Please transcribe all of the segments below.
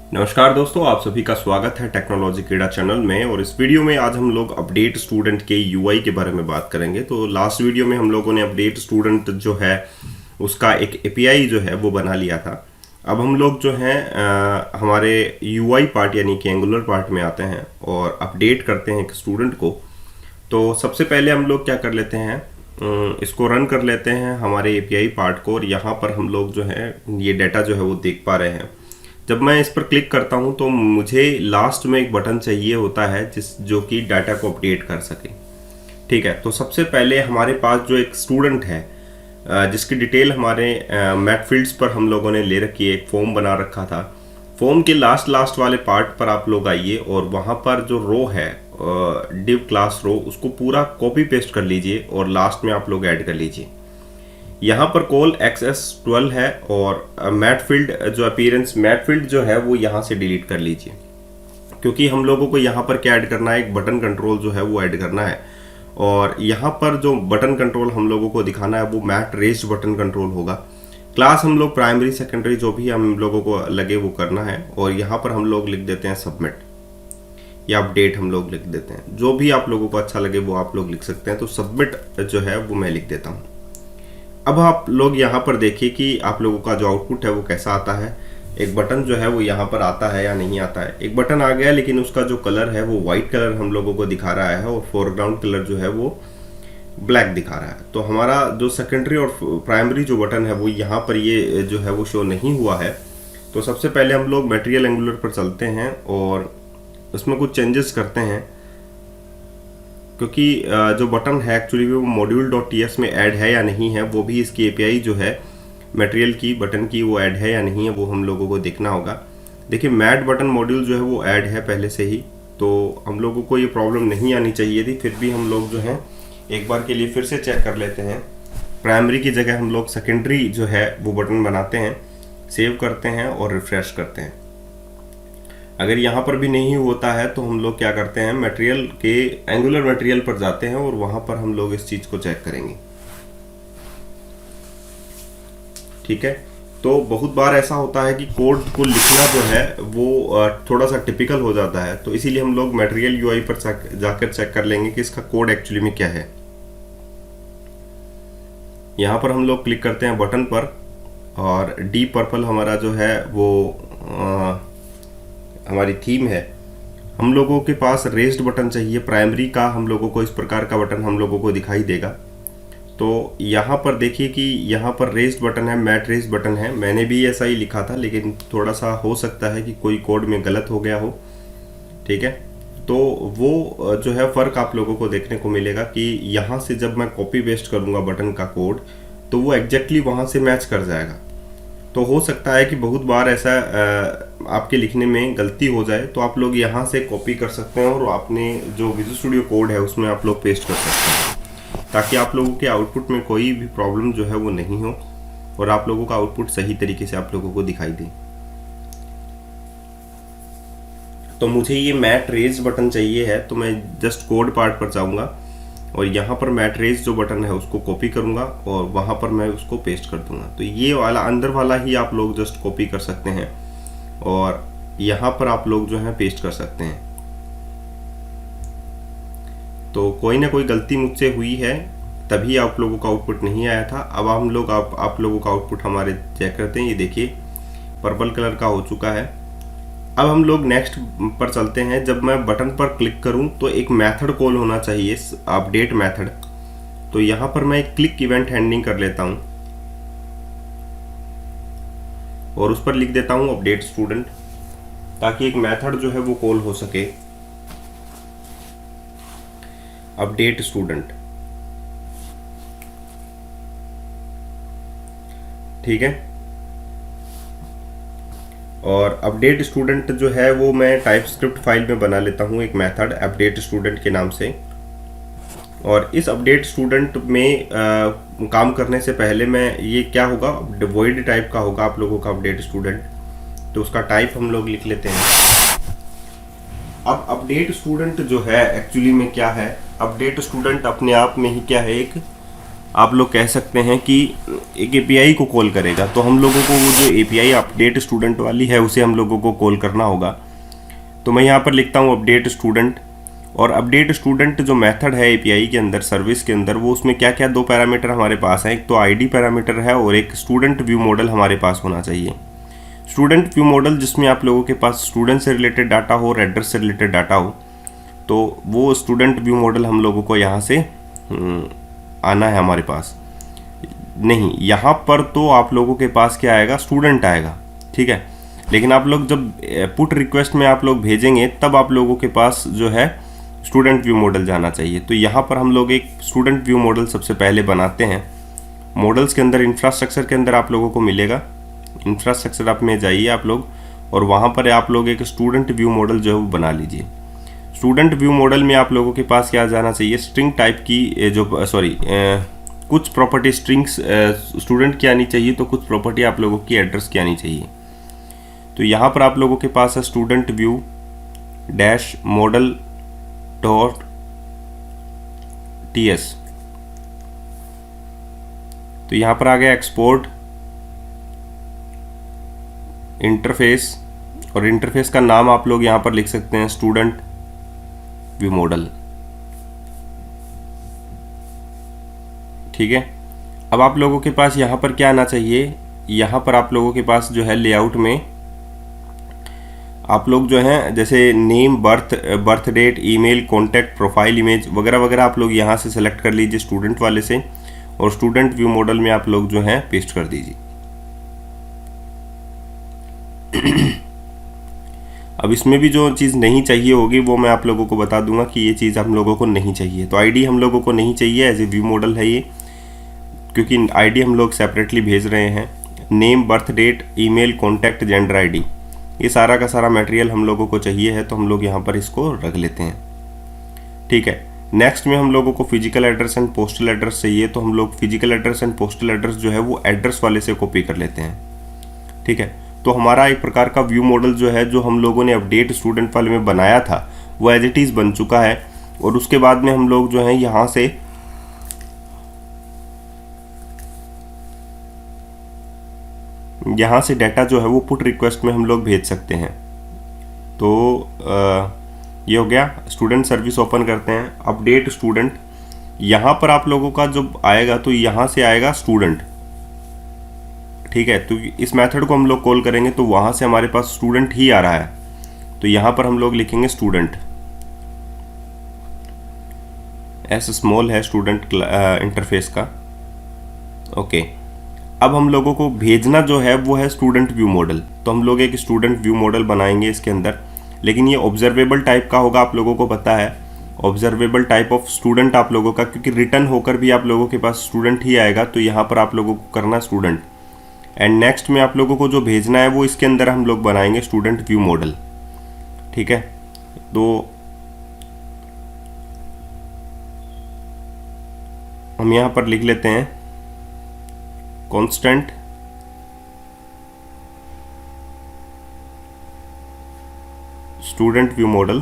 नमस्कार दोस्तों, आप सभी का स्वागत है टेक्नोलॉजी क्रीड़ा चैनल में। और इस वीडियो में आज हम लोग अपडेट स्टूडेंट के यूआई के बारे में बात करेंगे। तो लास्ट वीडियो में हम लोगों ने अपडेट स्टूडेंट जो है उसका एक एपीआई जो है वो बना लिया था। अब हम लोग जो हैं हमारे यूआई पार्ट यानी कि एंगुलर पार्ट में आते हैं और अपडेट करते हैं एक स्टूडेंट को। तो सबसे पहले हम लोग क्या कर लेते हैं, इसको रन कर लेते हैं हमारे एपीआई पार्ट को। और यहाँ पर हम लोग जो है ये डाटा जो है वो देख पा रहे हैं। जब मैं इस पर क्लिक करता हूं तो मुझे लास्ट में एक बटन चाहिए होता है जो कि डाटा को अपडेट कर सके। ठीक है, तो सबसे पहले हमारे पास जो एक स्टूडेंट है जिसकी डिटेल हमारे मैटफील्ड्स पर हम लोगों ने ले रखी है, एक फॉर्म बना रखा था। फॉर्म के लास्ट वाले पार्ट पर आप लोग आइए और वहां पर जो रो है डिव क्लास रो, उसको पूरा कॉपी पेस्ट कर लीजिए और लास्ट में आप लोग ऐड कर लीजिए। यहाँ पर कॉल XS12 है और मैटफील्ड जो अपीयरेंस मैटफील्ड जो है वो यहाँ से डिलीट कर लीजिए, क्योंकि हम लोगों को यहाँ पर क्या ऐड करना है, एक बटन कंट्रोल जो है वो ऐड करना है। और यहाँ पर जो बटन कंट्रोल हम लोगों को दिखाना है वो मैट रेज्ड बटन कंट्रोल होगा। क्लास हम लोग प्राइमरी सेकेंडरी जो भी हम लोगों को लगे वो करना है। और यहाँ पर हम लोग लिख देते हैं सबमिट या अपडेट हम लोग लिख देते हैं, जो भी आप लोगों को अच्छा लगे वो आप लोग लिख सकते हैं। तो सबमिट जो है वो मैं लिख देता हूँ। अब आप लोग यहाँ पर देखिए कि आप लोगों का जो आउटपुट है वो कैसा आता है। एक बटन जो है वो यहाँ पर आता है या नहीं आता है। एक बटन आ गया, लेकिन उसका जो कलर है वो वाइट कलर हम लोगों को दिखा रहा है और फोरग्राउंड कलर जो है वो ब्लैक दिखा रहा है। तो हमारा जो सेकेंडरी और प्राइमरी जो बटन है वो यहाँ पर ये जो है वो शो नहीं हुआ है। तो सबसे पहले हम लोग मटेरियल एंगुलर पर चलते हैं और उसमें कुछ चेंजेस करते हैं, क्योंकि जो बटन है एक्चुअली वो module.ts में ऐड है या नहीं है, वो भी इसकी एपीआई जो है मटेरियल की बटन की वो ऐड है या नहीं है वो हम लोगों को देखना होगा। देखिए मैट बटन मॉड्यूल जो है वो ऐड है पहले से ही, तो हम लोगों को ये प्रॉब्लम नहीं आनी चाहिए थी। फिर भी हम लोग जो है एक बार के लिए फिर से चेक कर लेते हैं। प्राइमरी की जगह हम लोग सेकेंडरी जो है वो बटन बनाते हैं, सेव करते हैं और रिफ्रेश करते हैं। अगर यहाँ पर भी नहीं होता है तो हम लोग क्या करते हैं, मटेरियल के एंगुलर मटेरियल पर जाते हैं और वहां पर हम लोग इस चीज को चेक करेंगे। ठीक है, तो बहुत बार ऐसा होता है कि कोड को लिखना जो है वो थोड़ा सा टिपिकल हो जाता है, तो इसीलिए हम लोग मटेरियल यूआई पर जाकर चेक कर लेंगे कि इसका कोड एक्चुअली में क्या है। यहाँ पर हम लोग क्लिक करते हैं बटन पर और डीप पर्पल हमारा जो है वो हमारी थीम है। हम लोगों के पास रेज्ड बटन चाहिए प्राइमरी का, हम लोगों को इस प्रकार का बटन हम लोगों को दिखाई देगा। तो यहाँ पर देखिए कि यहाँ पर रेज्ड बटन है, मैट रेज्ड बटन है। मैंने भी ऐसा ही लिखा था, लेकिन थोड़ा सा हो सकता है कि कोई कोड में गलत हो गया हो। ठीक है, तो वो जो है फ़र्क आप लोगों को देखने को मिलेगा कि यहाँ से जब मैं कॉपी पेस्ट करूँगा बटन का कोड तो वो एग्जैक्टली वहाँ से मैच कर जाएगा। तो हो सकता है कि बहुत बार ऐसा आपके लिखने में गलती हो जाए, तो आप लोग यहाँ से कॉपी कर सकते हैं और अपने जो विजुअल स्टूडियो कोड है उसमें आप लोग पेस्ट कर सकते हैं, ताकि आप लोगों के आउटपुट में कोई भी प्रॉब्लम जो है वो नहीं हो और आप लोगों का आउटपुट सही तरीके से आप लोगों को दिखाई दे। तो मुझे ये मैट रेज बटन चाहिए है, तो मैं जस्ट कोड पार्ट पर जाऊँगा और यहाँ पर मैट रेज जो बटन है उसको कॉपी करूँगा और वहाँ पर मैं उसको पेस्ट कर दूंगा। तो ये वाला अंदर वाला ही आप लोग जस्ट कॉपी कर सकते हैं और यहाँ पर आप लोग जो है पेस्ट कर सकते हैं। तो कोई ना कोई गलती मुझसे हुई है, तभी आप लोगों का आउटपुट नहीं आया था। अब हम लोग आप लोगों का आउटपुट हमारे चेक करते हैं। ये देखिए पर्पल कलर का हो चुका है। अब हम लोग नेक्स्ट पर चलते हैं। जब मैं बटन पर क्लिक करूं तो एक मेथड कॉल होना चाहिए, अपडेट मेथड। तो यहां पर मैं एक क्लिक इवेंट हैंडलिंग कर लेता हूं और उस पर लिख देता हूं अपडेट स्टूडेंट, ताकि एक मेथड जो है वो कॉल हो सके, अपडेट स्टूडेंट। ठीक है, और अपडेट स्टूडेंट जो है वो मैं टाइपस्क्रिप्ट फाइल में बना लेता हूँ एक मेथड अपडेट स्टूडेंट के नाम से। और इस अपडेट स्टूडेंट में काम करने से पहले मैं ये क्या होगा, वॉइड टाइप का होगा आप लोगों का अपडेट स्टूडेंट, तो उसका टाइप हम लोग लिख लेते हैं। अब अपडेट स्टूडेंट जो है एक्चुअली में क्या है, अपडेट स्टूडेंट अपने आप में ही क्या है, एक आप लोग कह सकते हैं कि एक एपीआई को कॉल करेगा। तो हम लोगों को वो जो एपीआई अपडेट स्टूडेंट वाली है उसे हम लोगों को कॉल करना होगा। तो मैं यहाँ पर लिखता हूँ अपडेट स्टूडेंट, और अपडेट स्टूडेंट जो मेथड है एपीआई के अंदर, सर्विस के अंदर, वो उसमें क्या क्या दो पैरामीटर हमारे पास हैं। एक तो आईडी पैरामीटर है और एक स्टूडेंट व्यू मॉडल हमारे पास होना चाहिए। स्टूडेंट व्यू मॉडल जिसमें आप लोगों के पास स्टूडेंट से रिलेटेड डाटा हो और एड्रेस से रिलेटेड डाटा हो, तो वो स्टूडेंट व्यू मॉडल हम लोगों को यहाँ से आना है हमारे पास। नहीं, यहाँ पर तो आप लोगों के पास क्या आएगा, स्टूडेंट आएगा, ठीक है। लेकिन आप लोग जब पुट रिक्वेस्ट में आप लोग भेजेंगे तब आप लोगों के पास जो है स्टूडेंट व्यू मॉडल जाना चाहिए। तो यहाँ पर हम लोग एक स्टूडेंट व्यू मॉडल सबसे पहले बनाते हैं। मॉडल्स के अंदर इंफ्रास्ट्रक्चर के अंदर आप लोगों को मिलेगा, इंफ्रास्ट्रक्चर आप में जाइए आप लोग, और वहाँ पर आप लोग एक स्टूडेंट व्यू मॉडल जो है वो बना लीजिए। स्टूडेंट व्यू मॉडल में आप लोगों के पास क्या जाना चाहिए, स्ट्रिंग टाइप की जो कुछ प्रॉपर्टी स्ट्रिंग्स स्टूडेंट की आनी चाहिए, तो कुछ प्रॉपर्टी आप लोगों की एड्रेस की आनी चाहिए। तो यहाँ पर आप लोगों के पास है student view dash model dot TS. तो यहाँ पर आ गया एक्सपोर्ट इंटरफेस, और इंटरफेस का नाम आप लोग यहाँ पर लिख सकते हैं स्टूडेंट व्यू मॉडल, ठीक है। अब आप लोगों के पास यहाँ पर क्या आना चाहिए, यहाँ पर आप लोगों के पास जो है लेआउट में आप लोग जो हैं जैसे name, birth date, email, contact, profile image वगैरह वगैरह आप लोग यहाँ से सेलेक्ट कर लीजिए स्टूडेंट वाले से, और स्टूडेंट व्यू मॉडल में आप लोग जो हैं पेस्ट कर दीजिए। अब इसमें भी जो चीज़ नहीं चाहिए होगी वो मैं आप लोगों को बता दूंगा कि ये चीज़ हम लोगों को नहीं चाहिए। तो आईडी हम लोगों को नहीं चाहिए, एज ए व्यू मॉडल है ये, क्योंकि आईडी हम लोग सेपरेटली भेज रहे हैं। Name, birth date, email, contact, gender ID, ये सारा का सारा मटेरियल हम लोगों को चाहिए है, तो हम लोग यहाँ पर इसको रख लेते हैं, ठीक है। नेक्स्ट में हम लोगों को physical address and postal address चाहिए, तो हम लोग physical address and postal address जो है वो एड्रेस वाले से कॉपी कर लेते हैं, ठीक है। तो हमारा एक प्रकार का व्यू मॉडल जो है, जो हम लोगों ने अपडेट स्टूडेंट वाले में बनाया था, वो एज इट इज़ बन चुका है। और उसके बाद में हम लोग जो है यहाँ से डाटा जो है वो पुट रिक्वेस्ट में हम लोग भेज सकते हैं। तो ये हो गया। स्टूडेंट सर्विस ओपन करते हैं, अपडेट स्टूडेंट। यहाँ पर आप लोगों का जो आएगा तो यहाँ से आएगा स्टूडेंट, ठीक है। तो इस मेथड को हम लोग कॉल करेंगे तो वहाँ से हमारे पास स्टूडेंट ही आ रहा है, तो यहाँ पर हम लोग लिखेंगे स्टूडेंट, एस स्मॉल है स्टूडेंट इंटरफेस का, ओके। अब हम लोगों को भेजना जो है वो है स्टूडेंट व्यू मॉडल, तो हम लोग एक स्टूडेंट व्यू मॉडल बनाएंगे इसके अंदर, लेकिन ये ऑब्जर्वेबल टाइप का होगा, आप लोगों को पता है ऑब्जर्वेबल टाइप ऑफ स्टूडेंट आप लोगों का, क्योंकि रिटर्न होकर भी आप लोगों के पास स्टूडेंट ही आएगा, तो यहाँ पर आप लोगों को करना स्टूडेंट। एंड नेक्स्ट में आप लोगों को जो भेजना है वो इसके अंदर हम लोग बनाएंगे स्टूडेंट व्यू मॉडल, ठीक है। तो हम यहाँ पर लिख लेते हैं constant student view model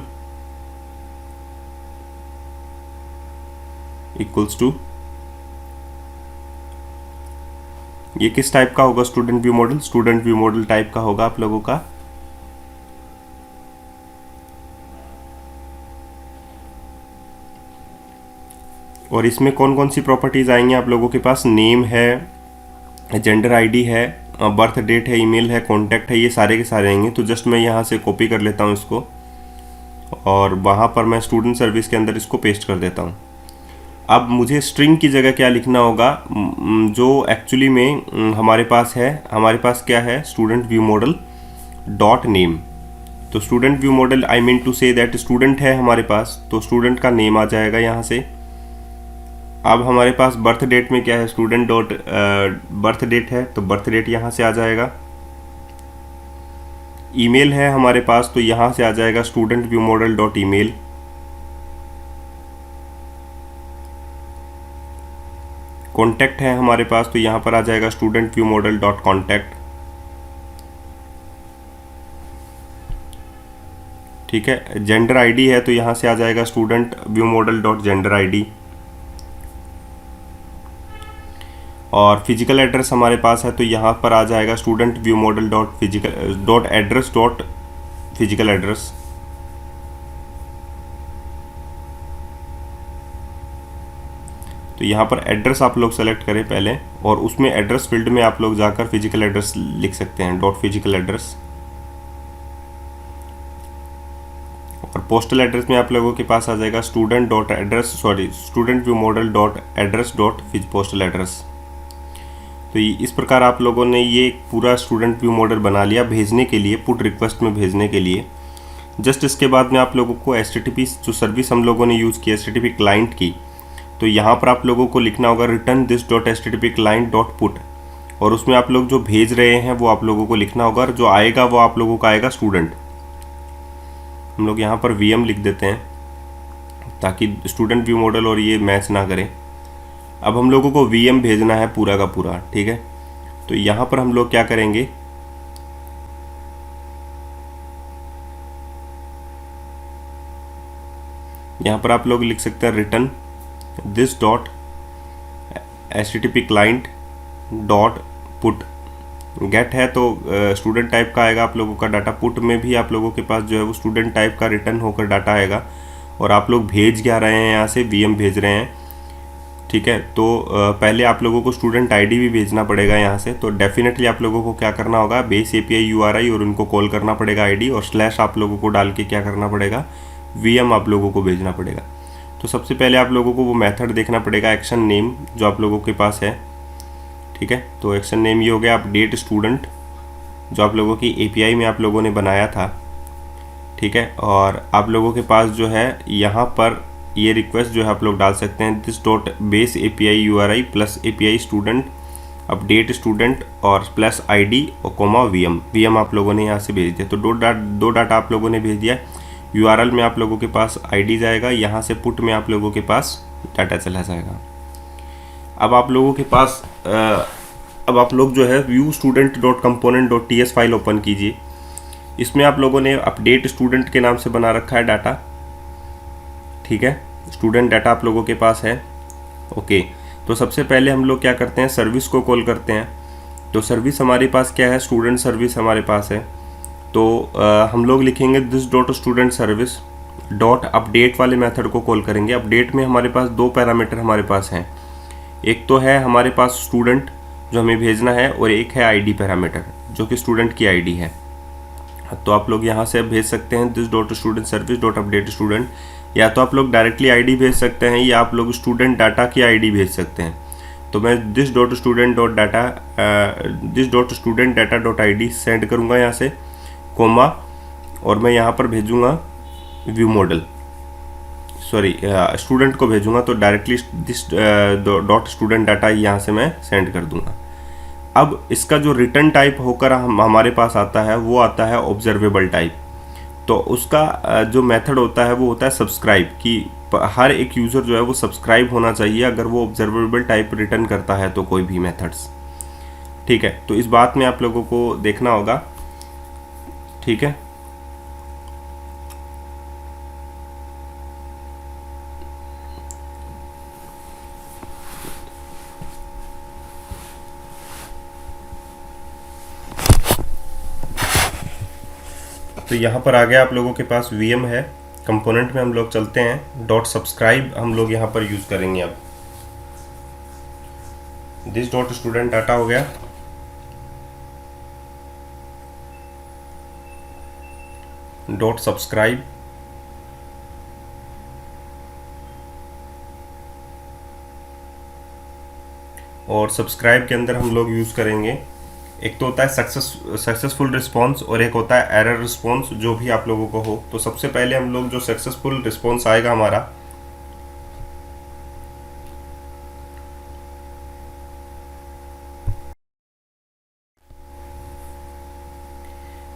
equals to, ये किस टाइप का होगा student view model, student view model type का होगा आप लोगों का। और इसमें कौन कौन सी प्रॉपर्टीज आएंगी आप लोगों के पास, नेम है, जेंडर आईडी है, बर्थ डेट है, ईमेल है, कॉन्टैक्ट है, ये सारे के सारे आएंगे। तो जस्ट मैं यहाँ से कॉपी कर लेता हूँ इसको, और वहाँ पर मैं स्टूडेंट सर्विस के अंदर इसको पेस्ट कर देता हूँ। अब मुझे स्ट्रिंग की जगह क्या लिखना होगा, जो एक्चुअली में हमारे पास है, हमारे पास क्या है, student view model dot name. तो student view model, I mean to say that student है हमारे पास, तो स्टूडेंट का नेम आ जाएगा यहाँ से। अब हमारे पास बर्थ डेट में क्या है, स्टूडेंट डॉट बर्थ डेट है, तो बर्थ डेट यहाँ से आ जाएगा। ईमेल है हमारे पास, तो यहाँ से आ जाएगा student view model dot email. Contact है हमारे पास, तो यहाँ पर आ जाएगा student view model dot contact, ठीक है। जेंडर आईडी है, तो यहाँ से आ जाएगा student view model dot gender ID. और फिजिकल एड्रेस हमारे पास है, तो यहाँ पर आ जाएगा student view model dot physical dot address dot physical address. तो यहाँ पर एड्रेस आप लोग सेलेक्ट करें पहले, और उसमें एड्रेस फील्ड में आप लोग जाकर फिजिकल एड्रेस लिख सकते हैं, डॉट फिजिकल एड्रेस। और पोस्टल एड्रेस में आप लोगों के पास आ जाएगा student dot address student view model dot address dot postal address. तो इस प्रकार आप लोगों ने ये पूरा स्टूडेंट व्यू मॉडल बना लिया भेजने के लिए, पुट रिक्वेस्ट में भेजने के लिए। जस्ट इसके बाद में आप लोगों को HTTP जो सर्विस हम लोगों ने यूज़ की HTTP क्लाइंट की, तो यहाँ पर आप लोगों को लिखना होगा return this dot HTTP client dot put, और उसमें आप लोग जो भेज रहे हैं वो आप लोगों को लिखना होगा, और जो आएगा वो आप लोगों का आएगा स्टूडेंट। हम लोग यहाँ पर VM लिख देते हैं ताकि स्टूडेंट व्यू मॉडल और ये मैच ना करें। अब हम लोगों को VM भेजना है पूरा का पूरा, ठीक है। तो यहाँ पर हम लोग क्या करेंगे, यहाँ पर आप लोग लिख सकते हैं return this dot HTTP client dot put. Get है तो स्टूडेंट टाइप का आएगा आप लोगों का डाटा, पुट में भी आप लोगों के पास जो है वो स्टूडेंट टाइप का रिटर्न होकर डाटा आएगा, और आप लोग भेज क्या रहे हैं, यहाँ से VM भेज रहे हैं, ठीक है। तो पहले आप लोगों को स्टूडेंट ID भी भेजना पड़ेगा यहाँ से। तो डेफिनेटली आप लोगों को क्या करना होगा, बेस API URI और उनको कॉल करना पड़ेगा ID, और स्लैश आप लोगों को डाल के क्या करना पड़ेगा, VM आप लोगों को भेजना पड़ेगा। तो सबसे पहले आप लोगों को वो मेथड देखना पड़ेगा, एक्शन नेम जो आप लोगों के पास है, ठीक है। तो एक्शन नेम ये हो गया अपडेट स्टूडेंट, जो आप लोगों की API में आप लोगों ने बनाया था, ठीक है। और आप लोगों के पास जो है यहाँ पर ये रिक्वेस्ट जो है आप लोग डाल सकते हैं this dot base API URI plus API student update student और प्लस ID और कोमा VM आप लोगों ने यहाँ से भेज दिया। तो दो डाटा आप लोगों ने भेज दिया। URL में आप लोगों के पास ID जाएगा, यहाँ से पुट में आप लोगों के पास डाटा चला जाएगा। अब आप लोगों के पास अब आप लोग जो है view student dot component dot TS file open कीजिए। इसमें आप लोगों ने अपडेट स्टूडेंट के नाम से बना रखा है डाटा, ठीक है। स्टूडेंट डाटा आप लोगों के पास है, ओके। तो सबसे पहले हम लोग क्या करते हैं, सर्विस को कॉल करते हैं। तो सर्विस हमारे पास क्या है, स्टूडेंट सर्विस हमारे पास है। तो हम लोग लिखेंगे this dot student service dot update वाले मेथड को कॉल करेंगे। अपडेट में हमारे पास दो पैरामीटर हमारे पास हैं, एक तो है हमारे पास स्टूडेंट जो हमें भेजना है, और एक है ID पैरामीटर जो कि स्टूडेंट की ID है। तो आप लोग यहाँ से भेज सकते हैं this dot student service dot update student, या तो आप लोग डायरेक्टली ID भेज सकते हैं, या आप लोग स्टूडेंट डाटा की ID भेज सकते हैं। तो मैं this dot student data dot ID send करूँगा यहाँ से, कोमा, और मैं यहाँ पर भेजूँगा व्यू मॉडल, स्टूडेंट को भेजूँगा। तो directly this dot student data यहाँ से मैं सेंड कर दूँगा। अब इसका जो रिटर्न टाइप होकर हमारे पास आता है वो आता है ऑब्जर्वेबल टाइप। तो उसका जो मेथड होता है वो होता है सब्सक्राइब, कि हर एक यूज़र जो है वो सब्सक्राइब होना चाहिए अगर वो ऑब्जर्वेबल टाइप रिटर्न करता है तो कोई भी मेथड्स, ठीक है। तो इस बात में आप लोगों को देखना होगा, ठीक है। तो यहाँ पर आ गया आप लोगों के पास VM है। कंपोनेंट में हम लोग चलते हैं, डॉट सब्सक्राइब हम लोग यहाँ पर यूज़ करेंगे। अब दिस डॉट स्टूडेंट डाटा हो गया, डॉट सब्सक्राइब, और सब्सक्राइब के अंदर हम लोग यूज़ करेंगे, एक तो होता है सक्सेसफुल रिस्पॉन्स और एक होता है एरर रिस्पॉन्स, जो भी आप लोगों को हो। तो सबसे पहले हम लोग जो सक्सेसफुल रिस्पॉन्स आएगा हमारा,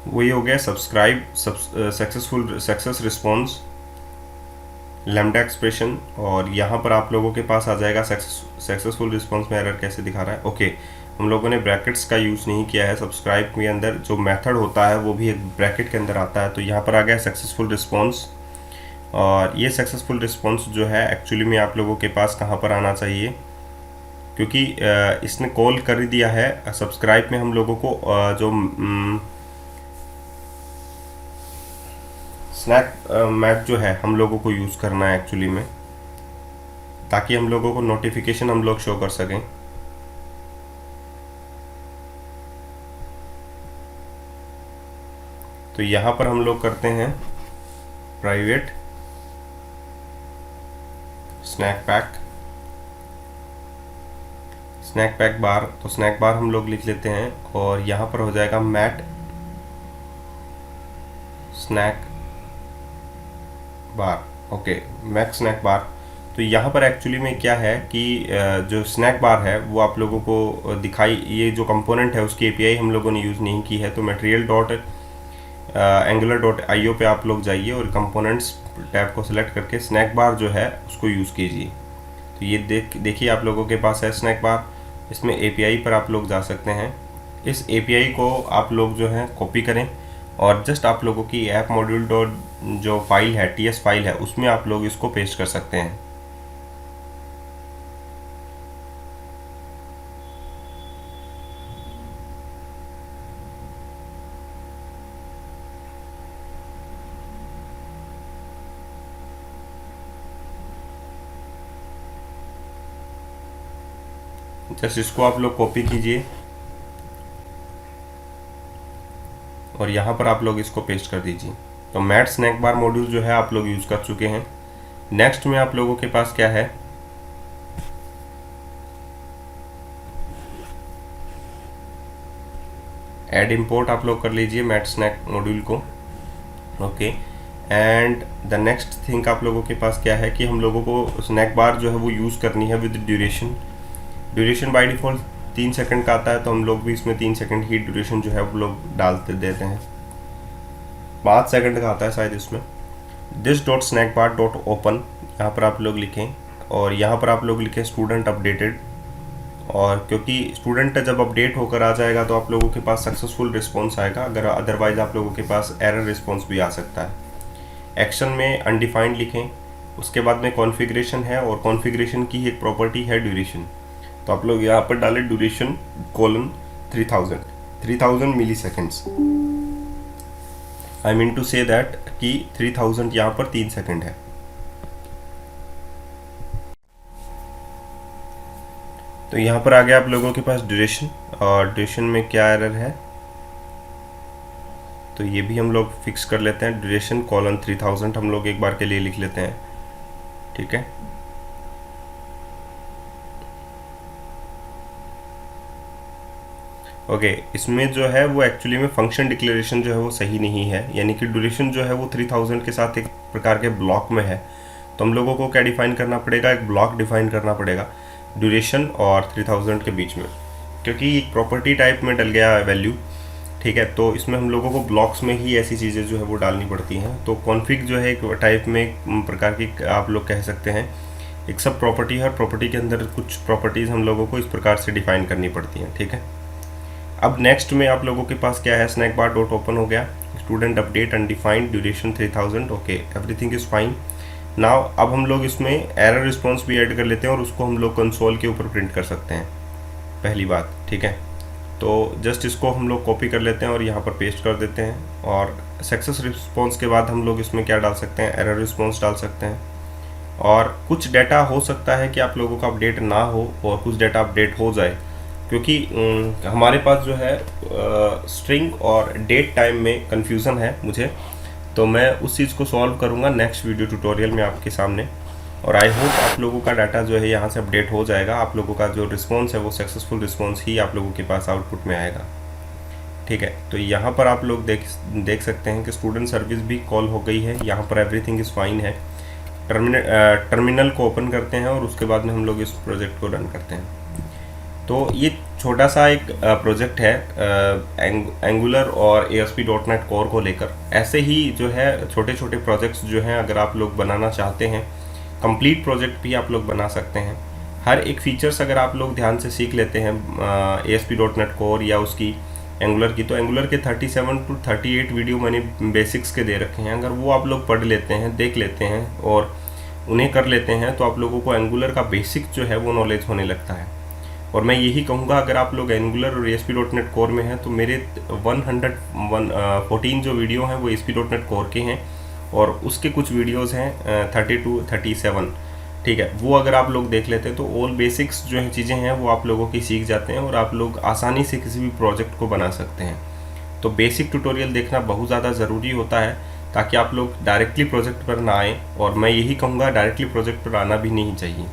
वही हो गया subscribe success response lambda expression, और यहाँ पर आप लोगों के पास आ जाएगा सक्सेसफुल रिस्पॉन्स में एरर कैसे दिखा रहा है, ओके। हम लोगों ने ब्रैकेट्स का यूज़ नहीं किया है। सब्सक्राइब के अंदर जो मेथड होता है वो भी एक ब्रैकेट के अंदर आता है। तो यहाँ पर आ गया सक्सेसफुल रिस्पॉन्स, और ये सक्सेसफुल रिस्पॉन्स जो है एक्चुअली में आप लोगों के पास कहाँ पर आना चाहिए, क्योंकि इसने कॉल कर दिया है सब्सक्राइब में हम लोगों को जो स्नैक मैप जो है हम लोगों को यूज़ करना है एक्चुअली में, ताकि हम लोगों को नोटिफिकेशन हम लोग शो कर सकें। तो यहाँ पर हम लोग करते हैं प्राइवेट स्नैक पैक बार। तो स्नैक बार हम लोग लिख लेते हैं और यहाँ पर हो जाएगा mat snack bar. Okay, mat snack bar. तो यहाँ पर एक्चुअली में क्या है कि जो स्नैक बार है वो आप लोगों को दिखाई, ये जो कंपोनेंट है उसकी एपीआई हम लोगों ने यूज़ नहीं की है। तो material.angular.io पे आप लोग जाइए और कंपोनेंट्स टैब को सिलेक्ट करके स्नैक बार जो है उसको यूज़ कीजिए। तो ये देखिए आप लोगों के पास है स्नैक बार। इसमें एपीआई पर आप लोग जा सकते हैं। इस एपीआई को आप लोग जो है कॉपी करें और जस्ट आप लोगों की ऐप मॉड्यूल डॉट जो फाइल है टीएस फाइल है उसमें आप लोग इसको पेस्ट कर सकते हैं। जस्ट इसको आप लोग कॉपी कीजिए और यहाँ पर आप लोग इसको पेस्ट कर दीजिए। तो मैट स्नैक बार मॉड्यूल जो है आप लोग यूज़ कर चुके हैं। नेक्स्ट में आप लोगों के पास क्या है, ऐड इंपोर्ट आप लोग कर लीजिए मैट स्नैक मॉड्यूल को। Okay, and the next thing आप लोगों के पास क्या है कि हम लोगों को स्नैक बार जो है वो यूज़ करनी है with duration by default 3 second का आता है, तो हम लोग भी इसमें 3 सेकंड ही ड्यूरेशन जो है वो लोग डालते देते हैं। 5 सेकंड का आता है शायद इसमें। this.snackbar.open यहाँ पर आप लोग लिखें और यहाँ पर आप लोग लिखें स्टूडेंट अपडेटेड। और क्योंकि स्टूडेंट जब अपडेट होकर आ जाएगा तो आप लोगों के पास सक्सेसफुल रिस्पॉन्स आएगा, अगर अदरवाइज आप लोगों के पास एरर रिस्पॉन्स भी आ सकता है। एक्शन में अनडिफाइंड लिखें, उसके बाद में कॉन्फ़िगरेशन है और कॉन्फ़िगरेशन की एक प्रॉपर्टी है ड्यूरेशन। तो आप लोग यहाँ पर डालें duration colon 3000 milliseconds. I mean to say that कि 3000 यहाँ पर 3 सेकेंड है। तो यहाँ पर आ गया आप लोगों के पास ड्यूरेशन, और ड्यूरेशन में क्या एरर है तो ये भी हम लोग फिक्स कर लेते हैं। ड्यूरेशन कोलन 3000 हम लोग एक बार के लिए लिख लेते हैं, ठीक है। ओके, इसमें जो है वो एक्चुअली में फंक्शन डिक्लेरेशन जो है वो सही नहीं है, यानी कि ड्यूरेशन जो है वो 3000 के साथ एक प्रकार के ब्लॉक में है। तो हम लोगों को क्या डिफाइन करना पड़ेगा, एक ब्लॉक डिफाइन करना पड़ेगा ड्यूरेशन और 3000 के बीच में, क्योंकि एक प्रॉपर्टी टाइप में डल गया वैल्यू, ठीक है। तो इसमें हम लोगों को ब्लॉक्स में ही ऐसी चीज़ें जो है वो डालनी पड़ती हैं। तो कॉन्फ़िग जो है एक टाइप में एक प्रकार की आप लोग कह सकते हैं एक सब प्रॉपर्टी है, और प्रॉपर्टी के अंदर कुछ प्रॉपर्टीज़ हम लोगों को इस प्रकार से डिफाइन करनी पड़ती हैं, ठीक है। अब नेक्स्ट में आप लोगों के पास क्या है, स्नैक बार डॉट ओपन हो गया, student update undefined duration 3000। Okay, everything is fine. Now अब हम लोग इसमें एरर रिस्पॉन्स भी ऐड कर लेते हैं और उसको हम लोग कंसोल के ऊपर प्रिंट कर सकते हैं, पहली बात, ठीक है। तो जस्ट इसको हम लोग कॉपी कर लेते हैं और यहाँ पर पेस्ट कर देते हैं, और सक्सेस रिस्पॉन्स के बाद हम लोग इसमें क्या डाल सकते हैं, एरर रिस्पॉन्स डाल सकते हैं। और कुछ डाटा हो सकता है कि आप लोगों का अपडेट ना हो और कुछ डाटा अपडेट हो जाए, क्योंकि हमारे पास जो है स्ट्रिंग और डेट टाइम में कन्फ्यूज़न है मुझे, तो मैं उस चीज़ को सॉल्व करूँगा नेक्स्ट वीडियो ट्यूटोरियल में आपके सामने। और आई होप आप लोगों का डाटा जो है यहाँ से अपडेट हो जाएगा, आप लोगों का जो रिस्पॉन्स है वो सक्सेसफुल रिस्पॉन्स ही आप लोगों के पास आउटपुट में आएगा, ठीक है। तो यहाँ पर आप लोग देख सकते हैं कि स्टूडेंट सर्विस भी कॉल हो गई है, यहाँ पर एवरीथिंग इज़ फाइन है। टर्मिनल को ओपन करते हैं और उसके बाद में हम लोग इस प्रोजेक्ट को रन करते हैं। तो ये छोटा सा एक प्रोजेक्ट है एंगुलर और ASP.NET कोर को लेकर। ऐसे ही जो है छोटे छोटे प्रोजेक्ट्स जो हैं अगर आप लोग बनाना चाहते हैं, कंप्लीट प्रोजेक्ट भी आप लोग बना सकते हैं। हर एक फीचर्स अगर आप लोग ध्यान से सीख लेते हैं ASP.NET कोर या उसकी एंगुलर की, तो एंगुलर के 37 to 38 वीडियो मैंने बेसिक्स के दे रखे हैं। अगर वो आप लोग पढ़ लेते हैं, देख लेते हैं और उन्हें कर लेते हैं, तो आप लोगों को एंगुलर का बेसिक जो है वो नॉलेज होने लगता है। और मैं यही कहूँगा, अगर आप लोग एंगुलर और ASP.NET कोर में हैं तो मेरे 114 जो वीडियो हैं वो ASP.NET कोर के हैं, और उसके कुछ वीडियोस हैं 32 37, ठीक है। वो अगर आप लोग देख लेते हैं तो ऑल बेसिक्स जो है चीज़ें हैं वो आप लोगों की सीख जाते हैं और आप लोग आसानी से किसी भी प्रोजेक्ट को बना सकते हैं। तो बेसिक ट्यूटोरियल देखना बहुत ज़्यादा ज़रूरी होता है, ताकि आप लोग डायरेक्टली प्रोजेक्ट पर ना आएँ, और मैं यही कहूँगा डायरेक्टली प्रोजेक्ट पर आना भी नहीं चाहिए।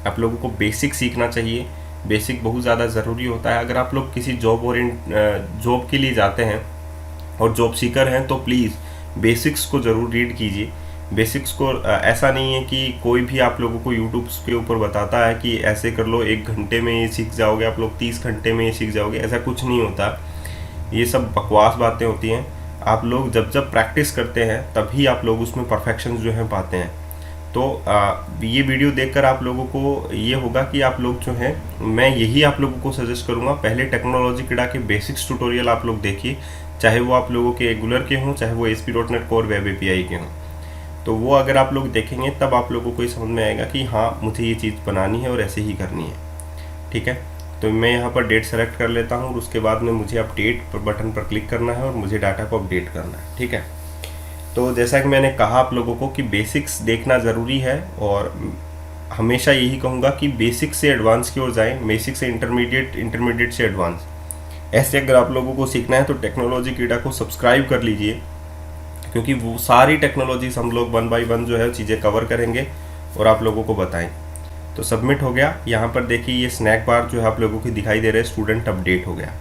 आप लोगों को बेसिक सीखना चाहिए, बेसिक बहुत ज़्यादा ज़रूरी होता है। अगर आप लोग किसी जॉब के लिए जाते हैं और जॉब सीकर हैं तो प्लीज़ बेसिक्स को ज़रूर रीड कीजिए। बेसिक्स को ऐसा नहीं है कि कोई भी आप लोगों को यूट्यूब के ऊपर बताता है कि ऐसे कर लो 1 घंटे में ये सीख जाओगे, आप लोग 30 घंटे में ये सीख जाओगे, ऐसा कुछ नहीं होता। ये सब बकवास बातें होती हैं। आप लोग जब जब प्रैक्टिस करते हैं तभी आप लोग उसमें परफेक्शन जो है पाते हैं। तो ये वीडियो देखकर आप लोगों को ये होगा कि आप लोग जो हैं, मैं यही आप लोगों को सजेस्ट करूँगा, पहले टेक्नोलॉजी किडा के बेसिक्स ट्यूटोरियल आप लोग देखिए, चाहे वो आप लोगों के एंगुलर के हों, चाहे वो ASP.NET कोर वेब API के हों। तो वो अगर आप लोग देखेंगे तब आप लोगों को ये समझ में आएगा कि हाँ, मुझे ये चीज़ बनानी है और ऐसे ही करनी है, ठीक है। तो मैं यहाँ पर डेट सेलेक्ट कर लेता हूँ और उसके बाद में मुझे अपडेट बटन पर क्लिक करना है और मुझे डाटा को अपडेट करना है, ठीक है। तो जैसा कि मैंने कहा आप लोगों को कि बेसिक्स देखना ज़रूरी है, और हमेशा यही कहूँगा कि बेसिक से एडवांस की ओर जाएं, बेसिक से इंटरमीडिएट, इंटरमीडिएट से एडवांस। ऐसे अगर आप लोगों को सीखना है तो टेक्नोलॉजी किडा को सब्सक्राइब कर लीजिए, क्योंकि वो सारी टेक्नोलॉजीज हम लोग 1 बाय 1 जो है चीज़ें कवर करेंगे और आप लोगों को बताएं। तो सबमिट हो गया। यहाँ पर देखिए ये स्नैक बार जो है आप लोगों की दिखाई दे रहा है, स्टूडेंट अपडेट हो गया।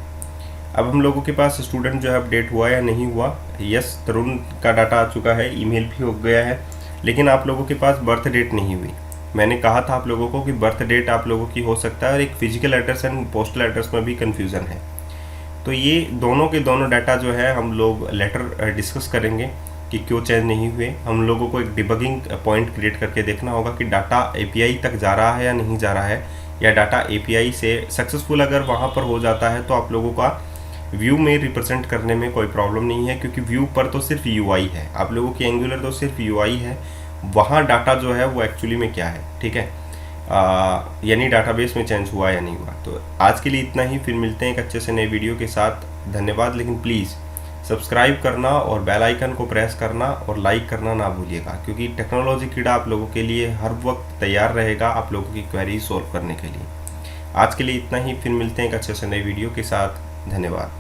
अब हम लोगों के पास स्टूडेंट जो है अपडेट हुआ या नहीं हुआ, यस तरुण का डाटा आ चुका है, ईमेल भी हो गया है, लेकिन आप लोगों के पास बर्थ डेट नहीं हुई। मैंने कहा था आप लोगों को कि बर्थ डेट आप लोगों की हो सकता है, और एक physical address and postal address में भी कन्फ्यूज़न है। तो ये दोनों के दोनों डाटा जो है हम लोग लेटर डिस्कस करेंगे कि क्यों चेंज नहीं हुए। हम लोगों को एक डिबगिंग पॉइंट क्रिएट करके देखना होगा कि डाटा API तक जा रहा है या नहीं जा रहा है, या डाटा API से सक्सेसफुल अगर वहाँ पर हो जाता है तो आप लोगों का व्यू में रिप्रेजेंट करने में कोई प्रॉब्लम नहीं है, क्योंकि व्यू पर तो सिर्फ UI है, आप लोगों की एंगुलर तो सिर्फ UI है, वहाँ डाटा जो है वो एक्चुअली में क्या है, ठीक है, यानी डाटाबेस में चेंज हुआ या नहीं हुआ। तो आज के लिए इतना ही, फिर मिलते हैं एक अच्छे से नए वीडियो के साथ। धन्यवाद। लेकिन प्लीज़ सब्सक्राइब करना और बेल आइकन को प्रेस करना और लाइक करना ना भूलिएगा, क्योंकि टेक्नोलॉजी किडा आप लोगों के लिए हर वक्त तैयार रहेगा आप लोगों की क्वेरी सॉल्व करने के लिए। आज के लिए इतना ही, फिर मिलते हैं एक अच्छे से नए वीडियो के साथ। धन्यवाद।